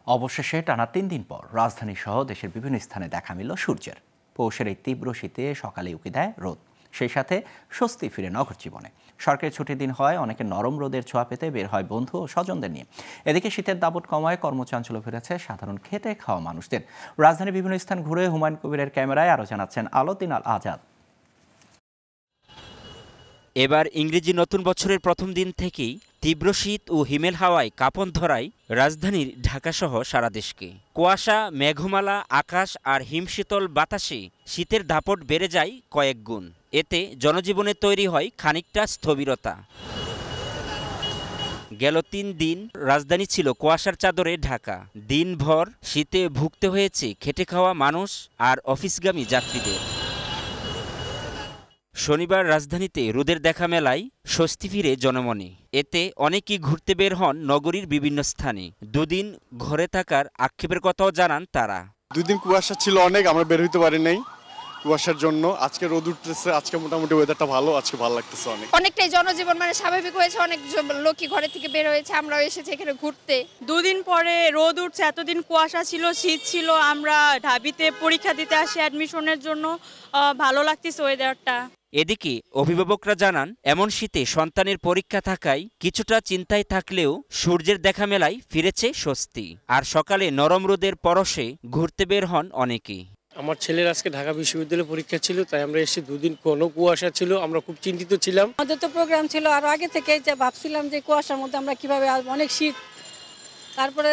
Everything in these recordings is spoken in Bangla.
অবশেষে টানা ৩ দিন পর রাজধানী সহ দেশের বিভিন্ন স্থানে দেখা মিলল সূর্যের। পৌষের এই তীব্র শীতে সকালে উঁকি দেয় রোদ, সেই সাথে স্বস্তি ফিরে নগর জীবনে। সরকারি ছুটির দিন হয়, অনেকে নরম রোদের ছোঁয়া পেতে বের হয় বন্ধু ও স্বজনদের নিয়ে। এদিকে শীতের দাপট কমায় কর্মচাঞ্চল্য ফিরেছে সাধারণ খেটে খাওয়া মানুষদের। রাজধানীর বিভিন্ন স্থান ঘুরে হুমায়ুন কবিরের ক্যামেরায় আরও জানাচ্ছেন আলাউদ্দিন আল আজাদ। এবার ইংরেজি নতুন বছরের প্রথম দিন থেকেই তীব্র শীত ও হিমেল হাওয়ায় কাঁপন ধরায় রাজধানীর ঢাকাসহ সারা দেশকে। কুয়াশা, মেঘমালা, আকাশ আর হিমশীতল বাতাসে শীতের দাপট বেড়ে যায় কয়েক গুণ। এতে জনজীবনে তৈরি হয় খানিকটা স্থবিরতা। গেল ৩ দিন রাজধানী ছিল কুয়াশার চাদরে ঢাকা। দিনভর শীতে ভুগতে হয়েছে খেটে খাওয়া মানুষ আর অফিসগামী যাত্রীদের। শনিবার রাজধানীতে রোদের দেখা মেলায় স্বস্তি ফিরে জনমনে। এতে অনেকেই ঘুরতে বের হন নগরীর বিভিন্ন স্থানে। দুদিন ঘরে থাকার আক্ষেপের কথাও জানান তারা। 2 দিন কুয়াশা ছিল অনেক, আমরা বের হইতে পারি নাই কুয়াশার জন্য। আজকে রোদ উঠতেছে, আজকে মোটামুটি ওয়েদারটা ভালো, আজকে ভালো লাগতেছে অনেকটাই জনজীবন স্বাভাবিক হয়েছে। অনেক লোকই ঘরে থেকে বের হয়েছে, আমরাও এসেছি এখানে ঘুরতে। 2 দিন পরে রোদ উঠছে, এতদিন কুয়াশা ছিল, শীত ছিল। আমরা ঢাবিতে পরীক্ষা দিতে আসি অ্যাডমিশনের জন্য, ভালো লাগতেছে ওয়েদারটা। এদিকে অভিভাবকরা জানান, এমন শীতে সন্তানের পরীক্ষা থাকায় কিছুটা চিন্তায় থাকলেও সূর্যের দেখা মেলায় ফিরেছে স্বস্তি। আর সকালে নরম রোদের পরশে ঘুরতে বের হন অনেকেই। আমার ছেলের আজকে ঢাকা বিশ্ববিদ্যালয়ে পরীক্ষা ছিল, তাই আমরা এসে 2 দিন কোনো কুয়াশা ছিল, আমরা খুব চিন্তিত ছিলাম। আমাদের তো প্রোগ্রাম ছিল আর আগে থেকে, যে ভাবছিলাম যে কুয়াশার মধ্যে আমরা কিভাবে, অনেক শীত। তারপরে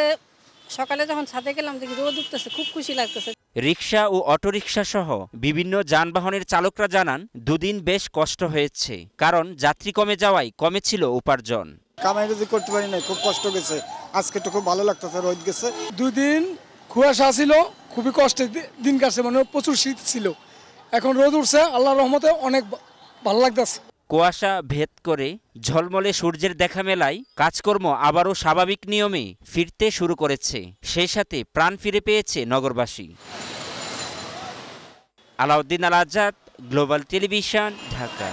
সকালে যখন ছাদে গেলাম দেখি রোদ উঠতেছে, খুব খুশি লাগতেছে। রিকশা ও অটোরিকশা সহ বিভিন্ন যানবাহনের চালকরা জানান, 2 দিন বেশ কষ্ট হয়েছে, কারণ যাত্রী কমে যাওয়ায় কমেছিল উপার্জন। কামাই রুজি করতে পারি না, খুব কষ্ট গেছে। আজকে তো খুব ভালো লাগতেছে, রোদ গেছে। 2 দিন কুয়াশা ছিল, খুবই কষ্টের দিন কাটছে, প্রচুর শীত ছিল। এখন রোদ উঠছে, আল্লাহর রহমতে অনেক ভালো লাগতেছে। কুয়াশা ভেদ করে ঝলমলে সূর্যের দেখা মেলায় কাজকর্ম আবারও স্বাভাবিক নিয়মে ফিরতে শুরু করেছে। সেই সাথে প্রাণ ফিরে পেয়েছে নগরবাসী। আলাউদ্দিন আল আজাদ, গ্লোবাল টেলিভিশন, ঢাকা।